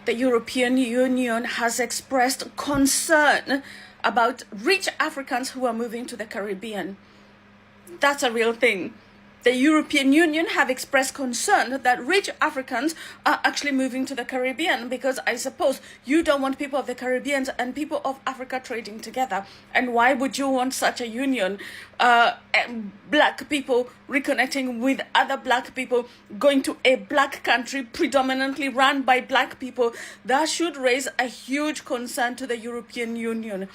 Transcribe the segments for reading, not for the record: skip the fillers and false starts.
the European Union has expressed concern about rich Africans who are moving to the Caribbean. That's a real thing. The European Union have expressed concern that rich Africans are actually moving to the Caribbean, because I suppose you don't want people of the Caribbean and people of Africa trading together. And why would you want such a union? Black people reconnecting with other black people, going to a black country predominantly run by black people. That should raise a huge concern to the European Union.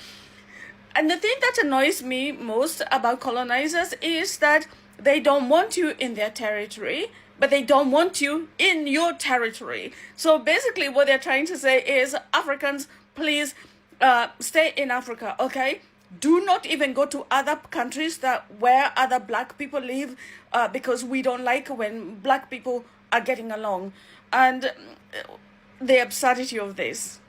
And the thing that annoys me most about colonizers is that they don't want you in their territory, but they don't want you in your territory. So basically what they're trying to say is, Africans, please stay in Africa, okay? Do not even go to other countries where other black people live, because we don't like when black people are getting along. And the absurdity of this.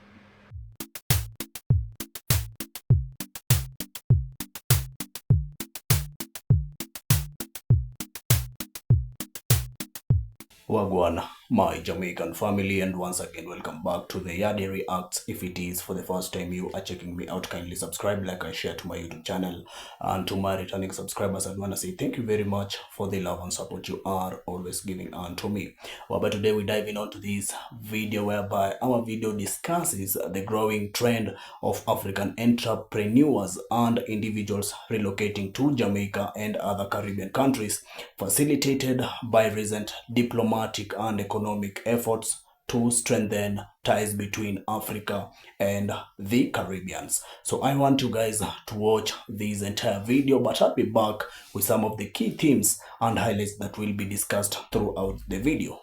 Wagwan, my Jamaican family, and once again welcome back to the Yardie Reacts. If it is for the first time you are checking me out, kindly subscribe, like and share to my YouTube channel. And to my returning subscribers, I want to say thank you very much for the love and support you are always giving unto me. Well, but today we dive in onto this video, whereby our video discusses the growing trend of African entrepreneurs and individuals relocating to Jamaica and other Caribbean countries, facilitated by recent diplomatic and economic efforts to strengthen ties between Africa and the Caribbeans. So I want you guys to watch this entire video, but I'll be back with some of the key themes and highlights that will be discussed throughout the video.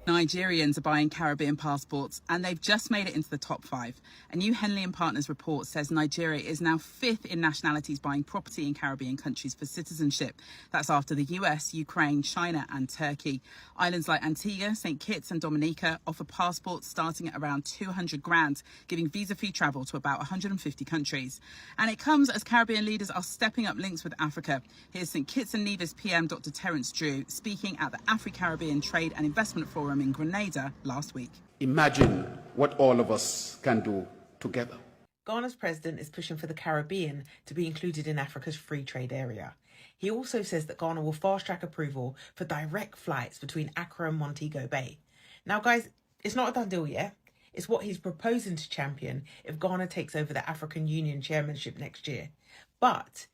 Nigerians are buying Caribbean passports, and they've just made it into the top 5. A new Henley & Partners report says Nigeria is now 5th in nationalities buying property in Caribbean countries for citizenship. That's after the US, Ukraine, China and Turkey. Islands like Antigua, St. Kitts and Dominica offer passports starting at around 200 grand, giving visa-free travel to about 150 countries. And it comes as Caribbean leaders are stepping up links with Africa. Here's St. Kitts and Nevis PM Dr. Terence Drew speaking at the Afri-Caribbean Trade and Investment Forum in Grenada last week. Imagine what all of us can do together. Ghana's president is pushing for the Caribbean to be included in Africa's free trade area. He also says that Ghana will fast-track approval for direct flights between Accra and Montego Bay. Now, guys, it's not a done deal yet. It's what he's proposing to champion if Ghana takes over the African Union chairmanship next year. But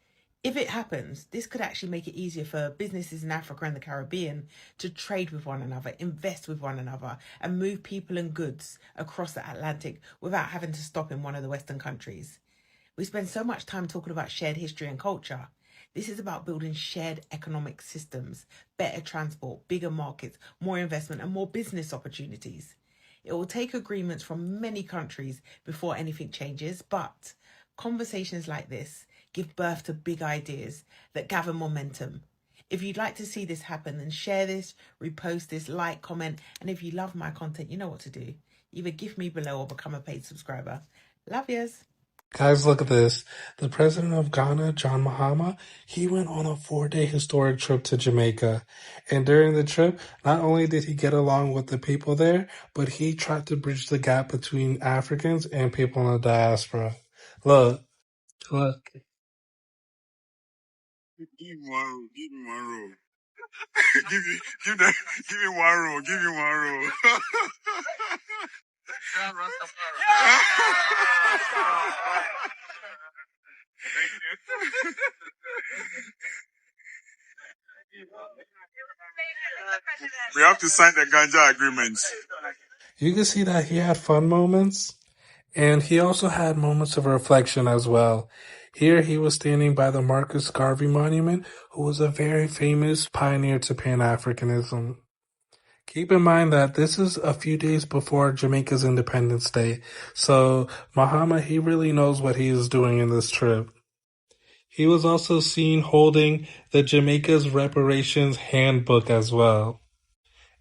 if it happens, this could actually make it easier for businesses in Africa and the Caribbean to trade with one another, invest with one another, and move people and goods across the Atlantic without having to stop in one of the Western countries. We spend so much time talking about shared history and culture. This is about building shared economic systems, better transport, bigger markets, more investment, and more business opportunities. It will take agreements from many countries before anything changes, but conversations like this give birth to big ideas that gather momentum. If you'd like to see this happen, then share this, repost this, like, comment, and if you love my content, you know what to do. Either gift me below or become a paid subscriber. Love yous. Guys, look at this. The president of Ghana, John Mahama, he went on a 4-day historic trip to Jamaica. And during the trip, not only did he get along with the people there, but he tried to bridge the gap between Africans and people in the diaspora. Look. Give me one roll. Give me one roll. give me one roll. Give me one roll. Thank you. We have to sign the ganja agreements. You can see that he had fun moments, and he also had moments of reflection as well. Here he was standing by the Marcus Garvey Monument, who was a very famous pioneer to Pan-Africanism. Keep in mind that this is a few days before Jamaica's Independence Day, so Mahama, he really knows what he is doing in this trip. He was also seen holding the Jamaica's Reparations Handbook as well.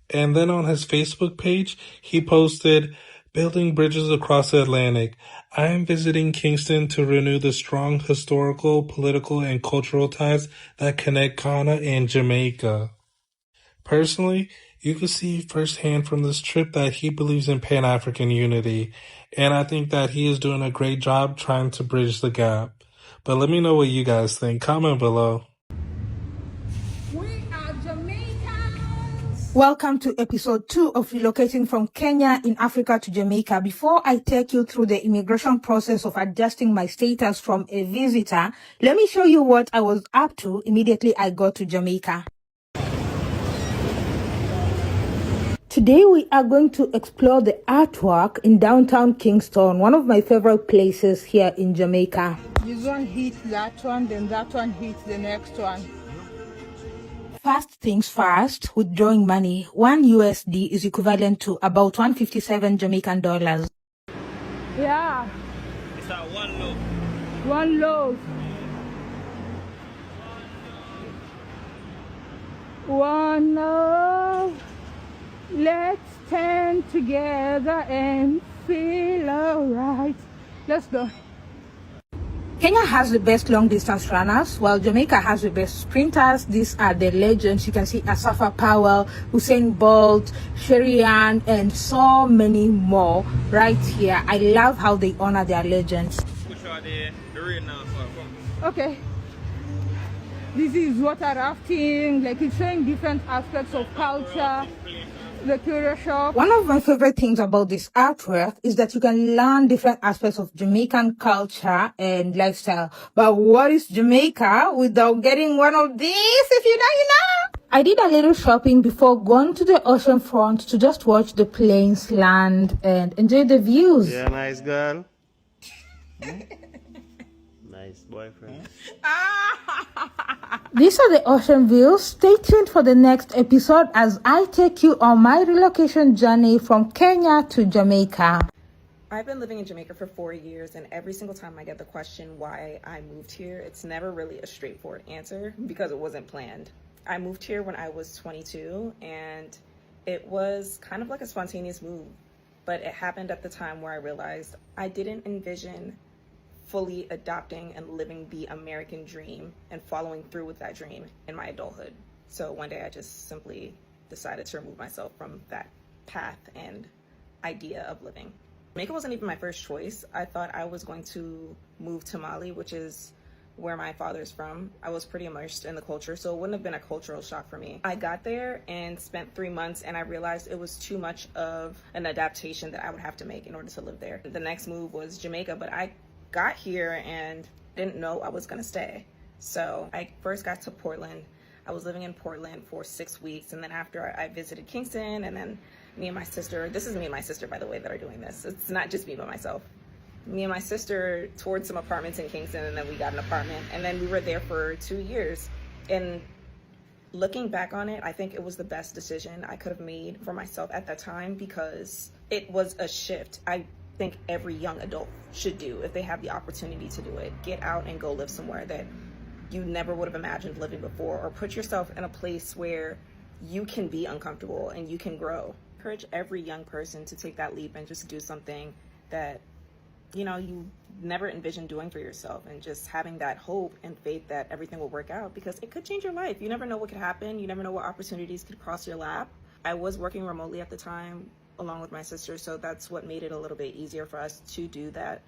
And then on his Facebook page, he posted, "Building bridges across the Atlantic. I am visiting Kingston to renew the strong historical, political, and cultural ties that connect Ghana and Jamaica." Personally, You can see firsthand from this trip that he believes in Pan-African unity, and I think that he is doing a great job trying to bridge the gap. But let me know what you guys think. Comment below. We are Jamaicans. Welcome to episode 2 of relocating from Kenya in Africa to Jamaica. Before I take you through the immigration process of adjusting my status from a visitor, let me show you what I was up to immediately I got to Jamaica. Today we are going to explore the artwork in downtown Kingston, one of my favorite places here in Jamaica. This one hits that one, then that one hits the next one. First things first, withdrawing money. 1 USD is equivalent to about 157 Jamaican dollars. Yeah. It's that one loaf. One loaf. One loaf. Let's stand together and feel alright. Let's go. Kenya has the best long distance runners, while Jamaica has the best sprinters. These are the legends. You can see Asafa Powell, Usain Bolt, Sherian, and so many more right here. I love how they honor their legends. Which are the rain now from? Okay. This is water rafting, like it's showing different aspects of culture. The curio shop. One of my favorite things about this artwork is that you can learn different aspects of Jamaican culture and lifestyle. But what is Jamaica without getting one of these? If you know, you know. I did a little shopping before going to the ocean front to just watch the planes land and enjoy the views. Yeah, nice girl. Nice boyfriend. These are the ocean views. Stay tuned for the next episode as I take you on my relocation journey from Kenya to Jamaica. I've been living in Jamaica for 4 years, and every single time I get the question why I moved here, it's never really a straightforward answer because it wasn't planned. I moved here when I was 22, and it was kind of like a spontaneous move, but it happened at the time where I realized I didn't envision fully adopting and living the American dream and following through with that dream in my adulthood. So one day I just simply decided to remove myself from that path and idea of living. Jamaica wasn't even my first choice. I thought I was going to move to Mali, which is where my father's from. I was pretty immersed in the culture, so it wouldn't have been a cultural shock for me. I got there and spent 3 months, and I realized it was too much of an adaptation that I would have to make in order to live there. The next move was Jamaica, but I got here and didn't know I was gonna stay. So I first got to Portland. I was living in Portland for 6 weeks, and then after I visited Kingston, and then me and my sister, this is me and my sister, by the way, that are doing this. It's not just me by myself. Me and my sister toured some apartments in Kingston, and then we got an apartment, and then we were there for 2 years. And looking back on it, I think it was the best decision I could have made for myself at that time because it was a shift. I think every young adult should do if they have the opportunity to do it. Get out and go live somewhere that you never would have imagined living before, or put yourself in a place where you can be uncomfortable and you can grow. Encourage every young person to take that leap and just do something that you never envisioned doing for yourself, and just having that hope and faith that everything will work out, because it could change your life. You never know what could happen. You never know what opportunities could cross your lap. I was working remotely at the time along with my sister, so that's what made it a little bit easier for us to do that.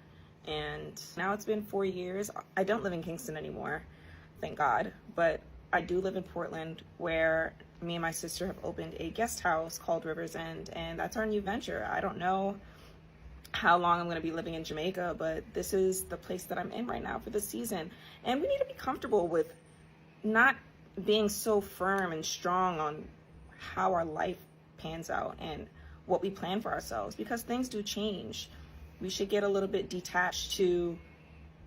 And now it's been 4 years. I don't live in Kingston anymore, thank God, but I do live in Portland, where me and my sister have opened a guest house called River's End, and that's our new venture. I don't know how long I'm going to be living in Jamaica, but this is the place that I'm in right now for the season. And we need to be comfortable with not being so firm and strong on how our life pans out and what we plan for ourselves, because things do change. We should get a little bit detached to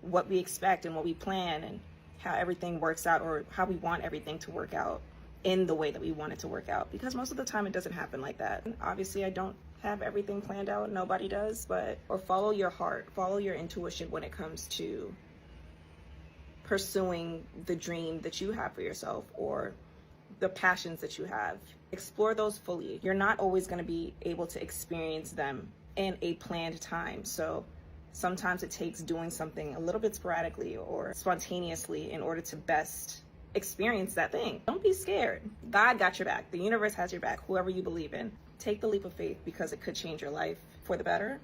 what we expect and what we plan and how everything works out, or how we want everything to work out in the way that we want it to work out, because most of the time it doesn't happen like that. Obviously I don't have everything planned out, nobody does, or follow your heart, follow your intuition when it comes to pursuing the dream that you have for yourself or the passions that you have. Explore those fully. You're not always going to be able to experience them in a planned time, so sometimes it takes doing something a little bit sporadically or spontaneously in order to best experience that thing. Don't be scared. God got your back. The universe has your back, whoever you believe in. Take the leap of faith because it could change your life for the better.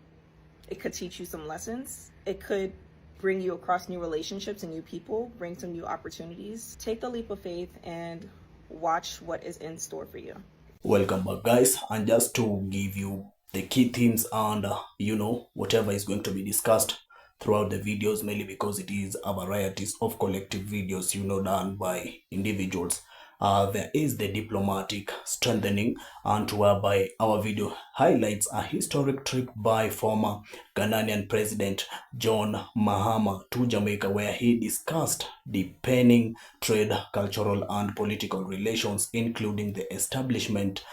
It could teach you some lessons. It could bring you across new relationships and new people, bring some new opportunities. Take the leap of faith and watch what is in store for you. Welcome back, guys, and just to give you the key themes and whatever is going to be discussed throughout the videos, mainly because it is a variety of collective videos done by individuals. There is the diplomatic strengthening, and whereby our video highlights a historic trip by former Ghanaian President John Mahama to Jamaica, where he discussed deepening trade, cultural and political relations, including the establishment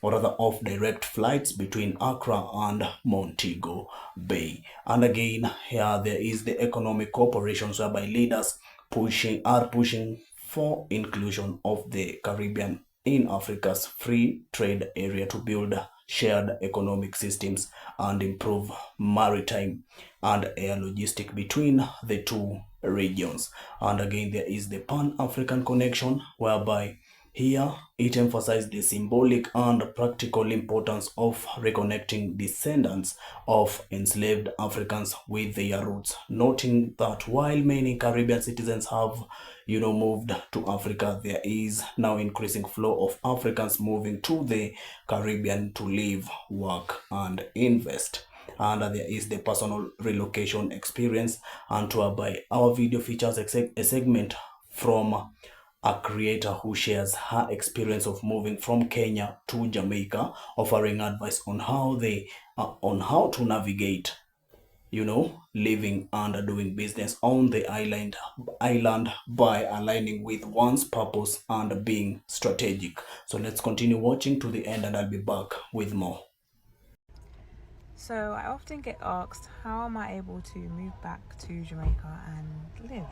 of direct flights between Accra and Montego Bay. And again, here there is the economic cooperation, whereby leaders are pushing for inclusion of the Caribbean in Africa's free trade area to build shared economic systems and improve maritime and air logistics between the two regions. And again, there is the Pan-African connection, whereby here it emphasized the symbolic and practical importance of reconnecting descendants of enslaved Africans with their roots, noting that while many Caribbean citizens have moved to Africa, there is now increasing flow of Africans moving to the Caribbean to live, work and invest. And there is the personal relocation experience, and whereby our video features a segment from a creator who shares her experience of moving from Kenya to Jamaica, offering advice on how to navigate living and doing business on the island by aligning with one's purpose and being strategic. So let's continue watching to the end, and I'll be back with more. So I often get asked, how am I able to move back to Jamaica and live?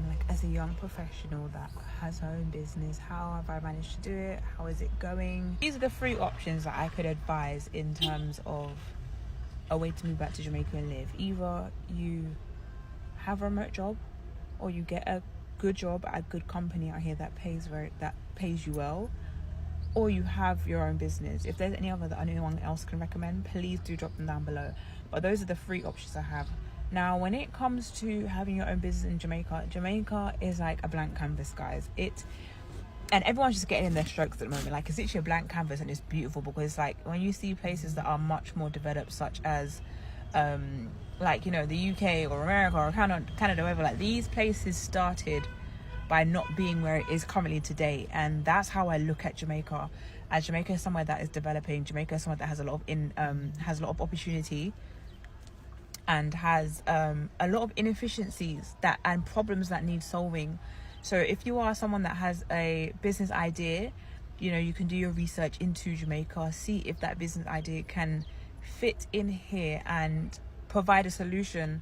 Like as a young professional that has her own business, how have I managed to do it? How is it going? These are the three options that I could advise in terms of a way to move back to Jamaica and live. Either you have a remote job, or you get a good job at a good company out here that pays you well, or you have your own business. If there's any other that anyone else can recommend, please do drop them down below. But those are the three options I have. Now, when it comes to having your own business in Jamaica, Jamaica is like a blank canvas, guys. And everyone's just getting in their strokes at the moment. Like, it's literally a blank canvas, and it's beautiful because, like, when you see places that are much more developed, such as, the UK or America or Canada, whatever, like, these places started by not being where it is currently today. And that's how I look at Jamaica. As Jamaica is somewhere that is developing. Jamaica is somewhere that has a lot of opportunity, and has a lot of inefficiencies and problems that need solving. So if you are someone that has a business idea, you can do your research into Jamaica, see if that business idea can fit in here and provide a solution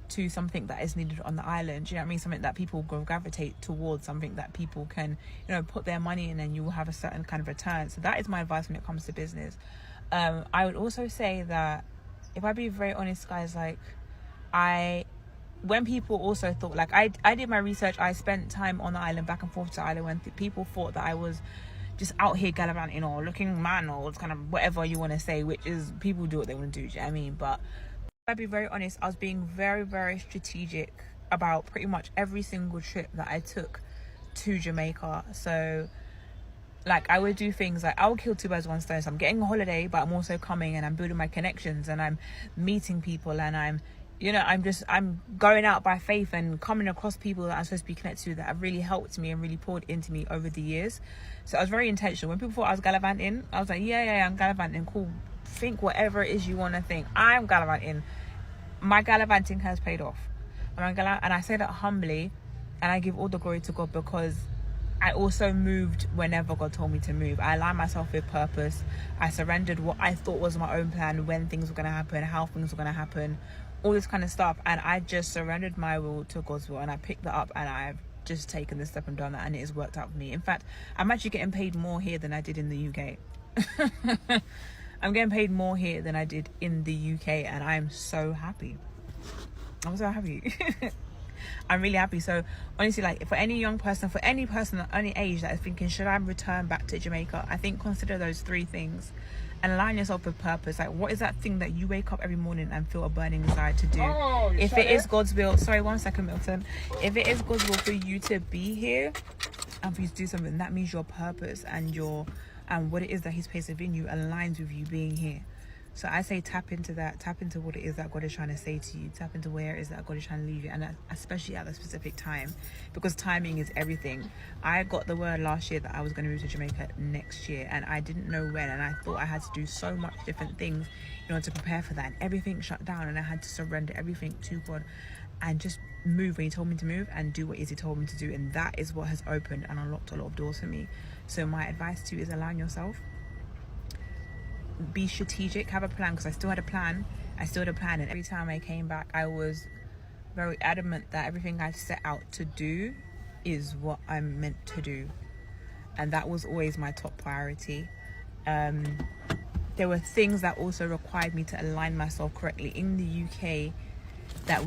to something that is needed on the island. You know what I mean? Something that people will gravitate towards, something that people can, put their money in, and you will have a certain kind of return. So that is my advice when it comes to business. I would also say that, if I be very honest, guys, like, when people also thought, like, I did my research, I spent time on the island, back and forth to the island, when people thought that I was just out here gallivanting or looking man or kind of whatever you want to say, which is, people do what they want to do, you know what I mean? But if I be very honest, I was being very, very strategic about pretty much every single trip that I took to Jamaica. So, like, I would do things like, I would kill two birds with one stone. So I'm getting a holiday, but I'm also coming and I'm building my connections and I'm meeting people, and I'm going out by faith and coming across people that I'm supposed to be connected to that have really helped me and really poured into me over the years. So I was very intentional. When people thought I was gallivanting, I was like, yeah, I'm gallivanting, cool. Think whatever it is you want to think. I'm gallivanting. My gallivanting has paid off. And I say that humbly, and I give all the glory to God, because I also moved whenever God told me to move. I aligned myself with purpose. I surrendered what I thought was my own plan, when things were going to happen, how things were going to happen, all this kind of stuff. And I just surrendered my will to God's will, and I picked that up, and I've just taken this step and done that, and it has worked out for me. In fact, I'm actually getting paid more here than I did in the UK. I'm getting paid more here than I did in the UK, and I'm so happy. I'm so happy. I'm really happy. So honestly, like for any young person, for any person at any age that is thinking, should I return back to Jamaica? I think consider those 3 things and align yourself with purpose. Like, what is that thing that you wake up every morning and feel a burning desire to do? If it is God's will, sorry, 1 second, Milton. If it is God's will for you to be here and for you to do something, that means your purpose and what it is that He's placed within you aligns with you being here. So I say tap into that, tap into what it is that God is trying to say to you, tap into where it is that God is trying to leave you, and especially at the specific time, because timing is everything. I got the word last year that I was going to move to Jamaica next year, and I didn't know when, and I thought I had to do so much different things in order to prepare for that, and everything shut down, and I had to surrender everything to God and just move when He told me to move and do what it is He told me to do. And that is what has opened and unlocked a lot of doors for me. So my advice to you is align yourself, be strategic, have a plan, because I still had a plan, and every time I came back I was very adamant that everything I've set out to do is what I'm meant to do, and that was always my top priority. There were things that also required me to align myself correctly in the UK that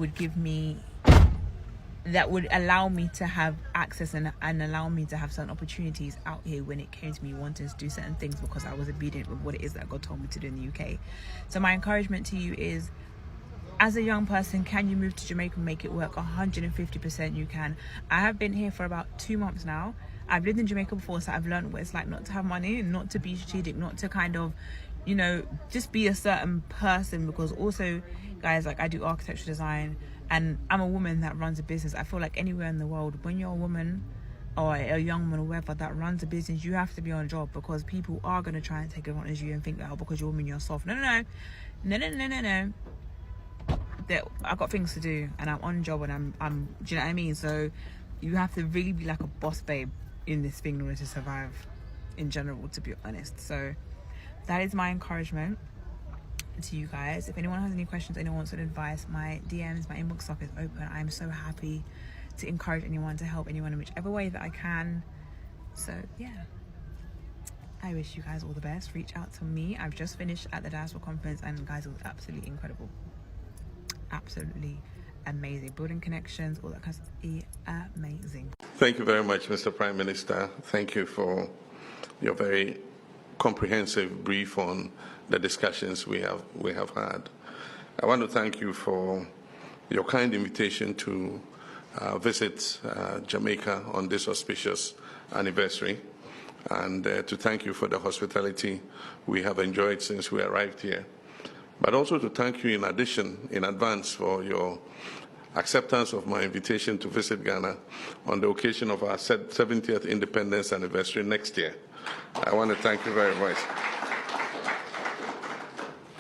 would allow me to have access and allow me to have certain opportunities out here when it came to me wanting to do certain things, because I was obedient with what it is that God told me to do in the UK. So my encouragement to you is, as a young person, can you move to Jamaica and make it work? 150% you can. I have been here for about 2 months now. I've lived in Jamaica before, so I've learned what it's like not to have money, not to be strategic, not to kind of, just be a certain person. Because also, guys, like I do architectural design, and I'm a woman that runs a business. I feel like anywhere in the world, when you're a woman or a young woman or whoever that runs a business, you have to be on job, because people are going to try and take advantage of you and think that, because you're a woman, you're soft. No. I've got things to do, and I'm on job, and I'm do you know what I mean? So you have to really be like a boss babe in this thing in order to survive in general, to be honest. So that is my encouragement to you guys. If anyone has any questions, anyone wants any advice, my DMs, my inbox stuff is open. I'm so happy to encourage anyone, to help anyone in whichever way that I can. So yeah, I wish you guys all the best. Reach out to me. I've just finished at the Diaspora Conference, and guys, it was absolutely incredible, absolutely amazing. Building connections, all that kind of stuff, amazing. Thank you very much, Mr. Prime Minister. Thank you for your very comprehensive brief on the discussions we have had. I want to thank you for your kind invitation to visit Jamaica on this auspicious anniversary, and to thank you for the hospitality we have enjoyed since we arrived here. But also to thank you in advance for your acceptance of my invitation to visit Ghana on the occasion of our 70th independence anniversary next year. I want to thank you very much.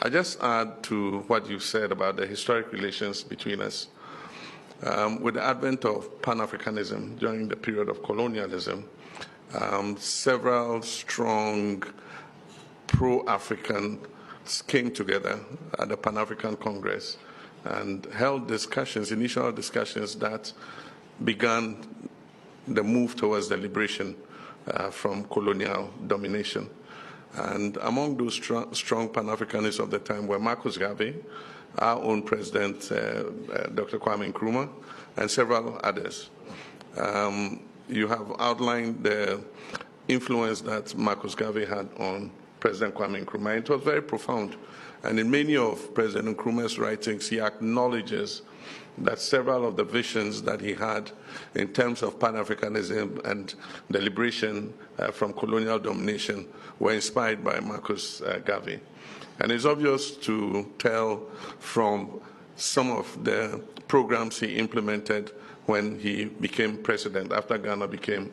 I just add to what you said about the historic relations between us. With the advent of Pan-Africanism during the period of colonialism, several strong pro-African came together at the Pan-African Congress and held discussions, initial discussions that began the move towards the liberation from colonial domination. And among those strong Pan-Africanists of the time were Marcus Garvey, our own president, Dr. Kwame Nkrumah, and several others. You have outlined the influence that Marcus Garvey had on President Kwame Nkrumah. It was very profound. And in many of President Nkrumah's writings, he acknowledges that several of the visions that he had in terms of Pan-Africanism and the liberation from colonial domination were inspired by Marcus Garvey. And it's obvious to tell from some of the programs he implemented when he became president, after Ghana became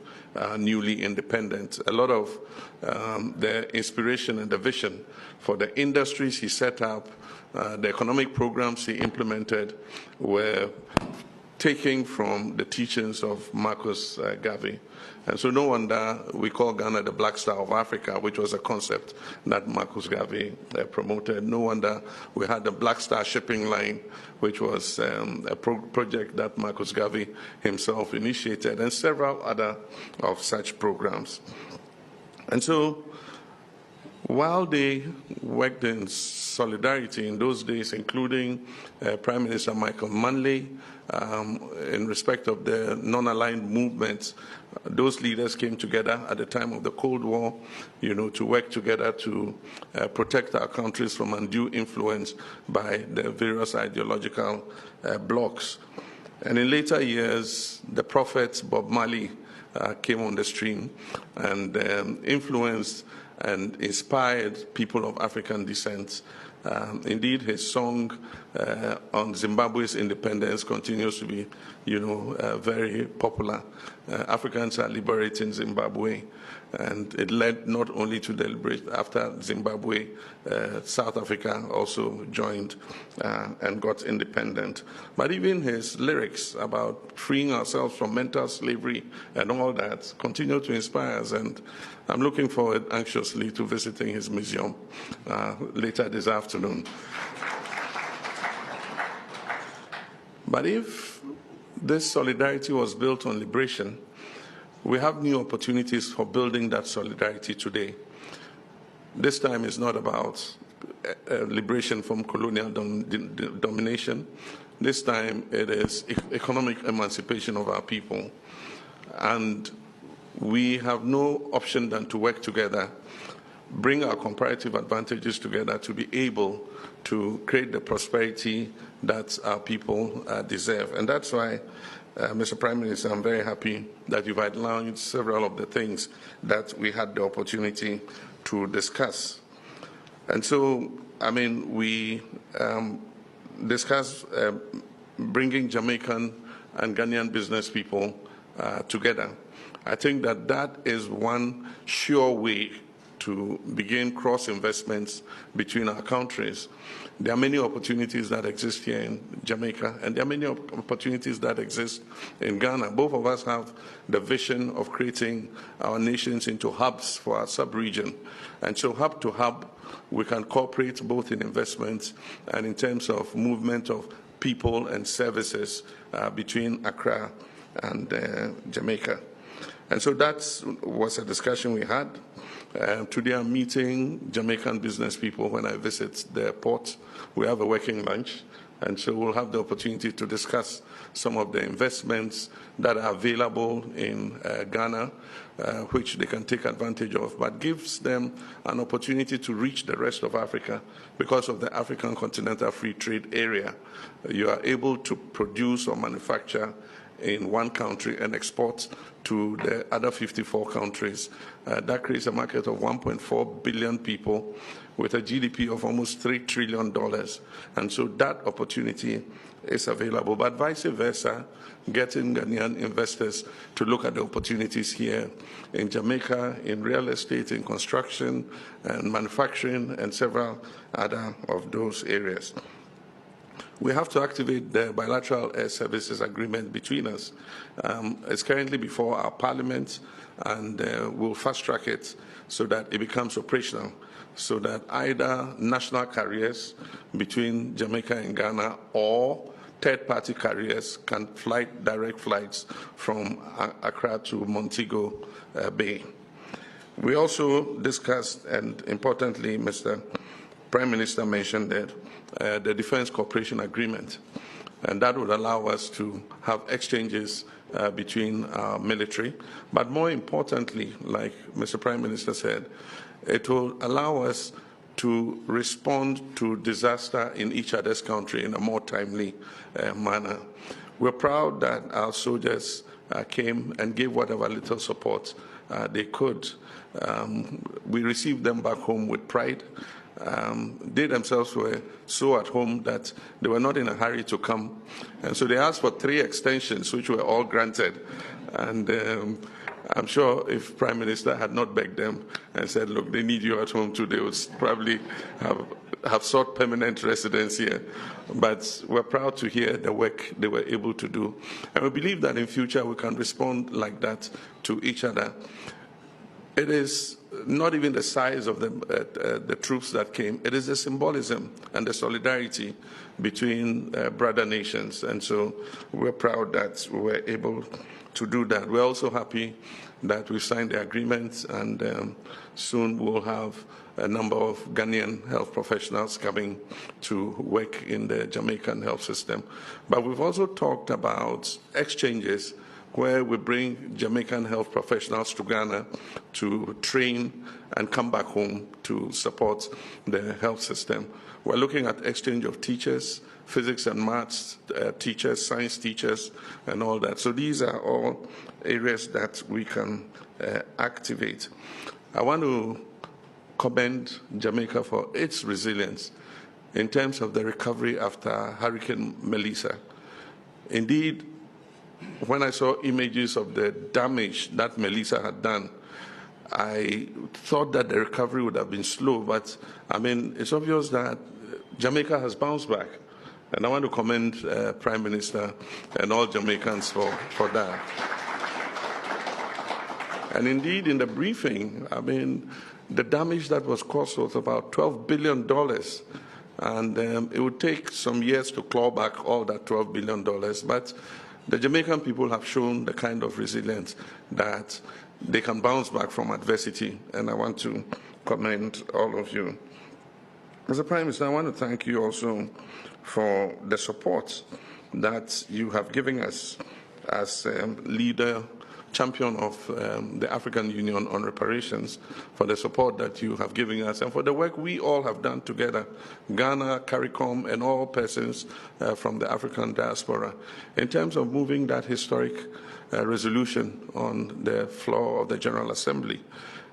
newly independent. A lot of the inspiration and the vision for the industries he set up, the economic programs he implemented were taken from the teachings of Marcus Garvey. And so no wonder we call Ghana the Black Star of Africa, which was a concept that Marcus Garvey promoted. No wonder we had the Black Star shipping line, which was a project that Marcus Garvey himself initiated, and several other of such programs. And so While they worked in solidarity in those days, including Prime Minister Michael Manley, in respect of the non-aligned movements, those leaders came together at the time of the Cold War, to work together to protect our countries from undue influence by the various ideological blocs. And in later years, the prophet Bob Marley came on the stream and influenced and inspired people of African descent. Indeed, his song on Zimbabwe's independence continues to be, very popular. Africans are liberating Zimbabwe, and it led not only to the liberation. After Zimbabwe, South Africa also joined and got independent. But even his lyrics about freeing ourselves from mental slavery and all that continue to inspire us, and I'm looking forward anxiously to visiting his museum later this afternoon. But if this solidarity was built on liberation, we have new opportunities for building that solidarity today. This time is not about liberation from colonial domination. This time it is economic emancipation of our people. And we have no option than to work together, bring our comparative advantages together to be able to create the prosperity that our people deserve. And that's why, Mr. Prime Minister, I'm very happy that you've outlined several of the things that we had the opportunity to discuss. And so, we discussed bringing Jamaican and Ghanaian business people together. I think that that is one sure way to begin cross-investments between our countries. There are many opportunities that exist here in Jamaica, and there are many opportunities that exist in Ghana. Both of us have the vision of creating our nations into hubs for our sub-region. And so hub to hub, we can cooperate both in investments and in terms of movement of people and services between Accra and Jamaica. And so that was a discussion we had. Today I'm meeting Jamaican business people when I visit the airport. We have a working lunch, and so we'll have the opportunity to discuss some of the investments that are available in Ghana, which they can take advantage of, but gives them an opportunity to reach the rest of Africa because of the African Continental Free Trade Area. You are able to produce or manufacture in one country and export to the other 54 countries. That creates a market of 1.4 billion people with a GDP of almost $3 trillion. And so that opportunity is available. But vice versa, getting Ghanaian investors to look at the opportunities here in Jamaica, in real estate, in construction, and manufacturing, and several other of those areas. We have to activate the bilateral air services agreement between us. It's currently before our parliament, and we'll fast track it so that it becomes operational, so that either national carriers between Jamaica and Ghana or third-party carriers can fly direct flights from Accra to Montego Bay. We also discussed, and importantly, Mr. Prime Minister mentioned that the Defense Cooperation Agreement, and that would allow us to have exchanges between our military. But more importantly, like Mr. Prime Minister said, it will allow us to respond to disaster in each other's country in a more timely manner. We're proud that our soldiers came and gave whatever little support they could. We received them back home with pride. They themselves were so at home that they were not in a hurry to come. And so they asked for 3 extensions, which were all granted. And I'm sure if Prime Minister had not begged them and said, look, they need you at home too, they would probably have sought permanent residence here. But we're proud to hear the work they were able to do. And we believe that in future we can respond like that to each other. It is not even the size of the troops that came. It is the symbolism and the solidarity between brother nations. And so we're proud that we were able to do that. We're also happy that we signed the agreement, and soon we'll have a number of Ghanaian health professionals coming to work in the Jamaican health system. But we've also talked about exchanges where we bring Jamaican health professionals to Ghana to train and come back home to support the health system. We're looking at exchange of teachers, physics and maths teachers, science teachers, and all that. So these are all areas that we can activate. I want to commend Jamaica for its resilience in terms of the recovery after Hurricane Melissa. Indeed, when I saw images of the damage that Melissa had done, I thought that the recovery would have been slow, but I mean, it's obvious that Jamaica has bounced back. And I want to commend Prime Minister and all Jamaicans for that. And indeed, in the briefing, I mean, the damage that was caused was about $12 billion. And it would take some years to claw back all that $12 billion. But the Jamaican people have shown the kind of resilience that they can bounce back from adversity, and I want to commend all of you. As a Prime Minister, I want to thank you also for the support that you have given us as leader, champion of the African Union on reparations, for the support that you have given us and for the work we all have done together, Ghana, CARICOM, and all persons from the African diaspora, in terms of moving that historic resolution on the floor of the General Assembly.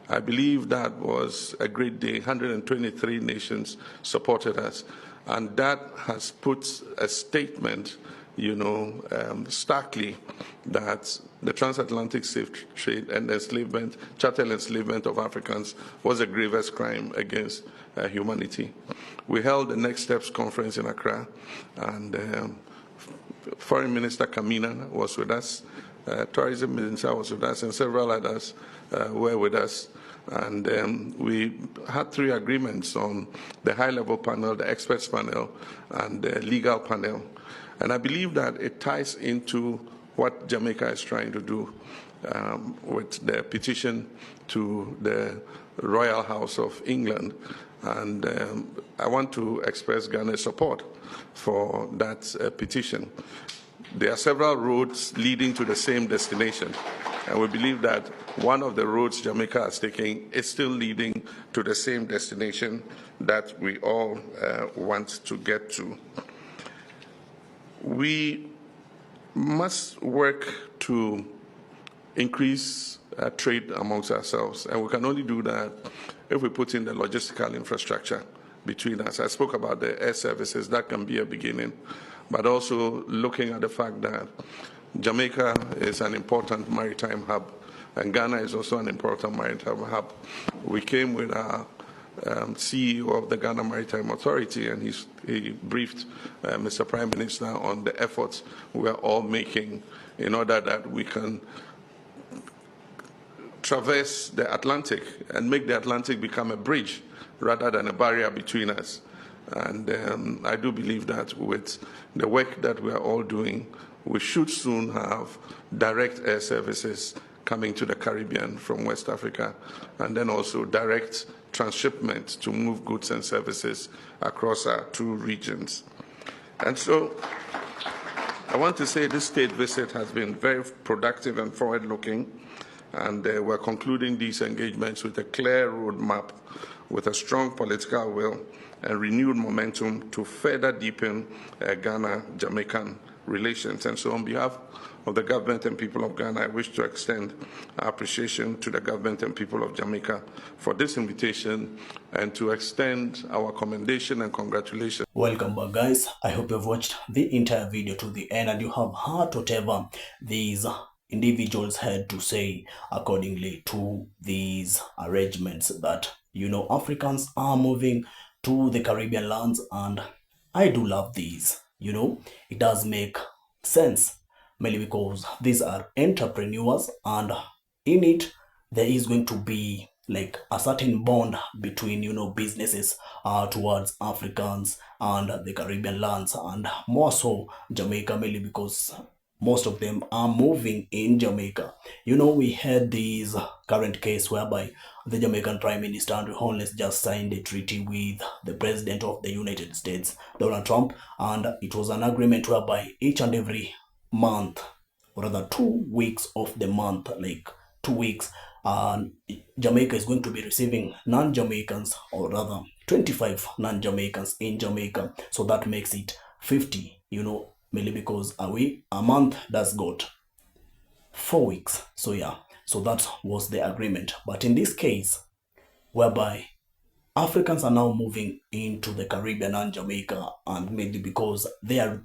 I believe that was a great day. 123 nations supported us, and that has put a statement, starkly, that the transatlantic slave trade and enslavement, chattel enslavement of Africans was a grievous crime against humanity. We held the Next Steps conference in Accra, and Foreign Minister Kamina was with us, Tourism Minister was with us, and several others were with us. And we had 3 agreements on the high-level panel, the experts panel, and the legal panel. And I believe that it ties into what Jamaica is trying to do with the petition to the Royal House of England. And I want to express Ghana's support for that petition. There are several roads leading to the same destination, and we believe that one of the roads Jamaica is taking is still leading to the same destination that we all want to get to. We must work to increase trade amongst ourselves, and we can only do that if we put in the logistical infrastructure between us. I spoke about the air services. That can be a beginning, but also looking at the fact that Jamaica is an important maritime hub, and Ghana is also an important maritime hub. We came with our CEO of the Ghana Maritime Authority, and he briefed Mr. Prime Minister on the efforts we are all making in order that we can traverse the Atlantic and make the Atlantic become a bridge rather than a barrier between us. And I do believe that with the work that we are all doing, we should soon have direct air services coming to the Caribbean from West Africa, and then also direct transshipment to move goods and services across our 2 regions. And so I want to say this state visit has been very productive and forward-looking, and we're concluding these engagements with a clear roadmap, with a strong political will and renewed momentum to further deepen Ghana-Jamaican relations. And so on behalf of the government and people of Ghana, I wish to extend our appreciation to the government and people of Jamaica for this invitation, and to extend our commendation and congratulations. Welcome back, guys. I hope you've watched the entire video to the end and you have heard whatever these individuals had to say accordingly to these arrangements that, Africans are moving to the Caribbean lands. And I do love these. It does make sense, mainly because these are entrepreneurs, and in it there is going to be like a certain bond between businesses towards Africans and the Caribbean lands, and more so Jamaica, mainly because most of them are moving in Jamaica. You know, we had this current case whereby the Jamaican Prime Minister Andrew Holness just signed a treaty with the President of the United States, Donald Trump, and it was an agreement whereby each and every month, or rather 2 weeks of the month, like 2 weeks, Jamaica is going to be receiving non-Jamaicans, or rather 25 non-Jamaicans in Jamaica. So that makes it 50, you know, mainly because a month that's got 4 weeks. So yeah, so that was the agreement. But in this case, whereby Africans are now moving into the Caribbean and Jamaica, and mainly because they are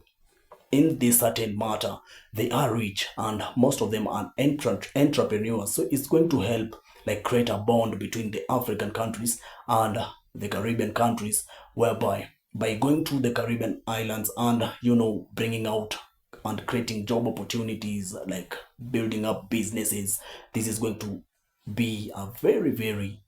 in this certain matter, they are rich and most of them are entrepreneurs. So it's going to help like create a bond between the African countries and the Caribbean countries, whereby by going to the Caribbean islands and, you know, bringing out and creating job opportunities, like building up businesses, this is going to be a very, very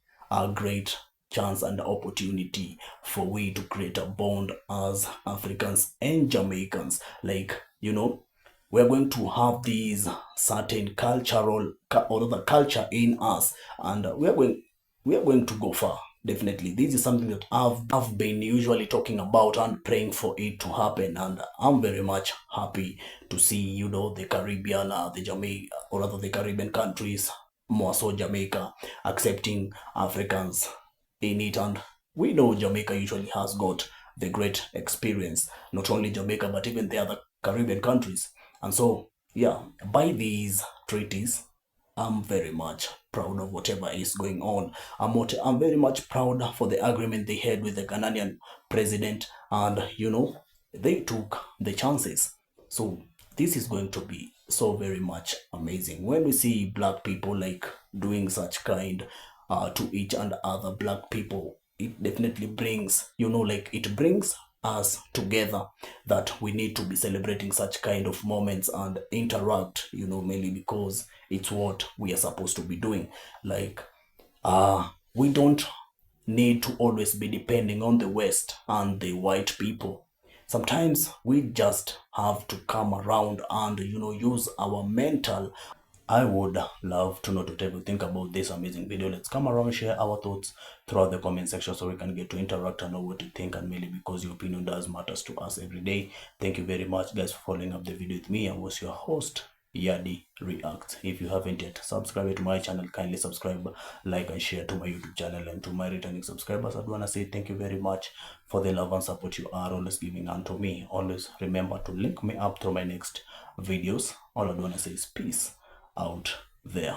great chance and opportunity for we to create a bond as Africans and Jamaicans. Like, you know, we're going to have these certain cultural or the culture in us, and we are going to go far. Definitely, this is something that I've been usually talking about and praying for it to happen, and I'm very much happy to see, you know, the Caribbean, the Jamaica, or rather the Caribbean countries, more so Jamaica, accepting Africans in it. And we know Jamaica usually has got the great experience, not only Jamaica but even the other Caribbean countries. And so yeah, by these treaties, I'm very much proud of whatever is going on. I'm very much proud for the agreement they had with the Ghanaian president, and you know, they took the chances. So this is going to be so very much amazing when we see black people like doing such kind to each and other black people. It definitely brings, you know, like it brings us together, that we need to be celebrating such kind of moments and interact, you know, mainly because it's what we are supposed to be doing. Like we don't need to always be depending on the West and the white people. Sometimes we just have to come around and, you know, use our mental. I would love to know what you think about this amazing video. Let's come around, share our thoughts throughout the comment section so we can get to interact and know what you think, and mainly because your opinion does matters to us every day. Thank you very much, guys, for following up the video with me. I was your host, Yardie Reacts. If you haven't yet subscribed to my channel, kindly subscribe, like and share to my YouTube channel. And to my returning subscribers, I'd want to say thank you very much for the love and support you are always giving unto me. Always remember to link me up through my next videos. All I want to say is peace out there.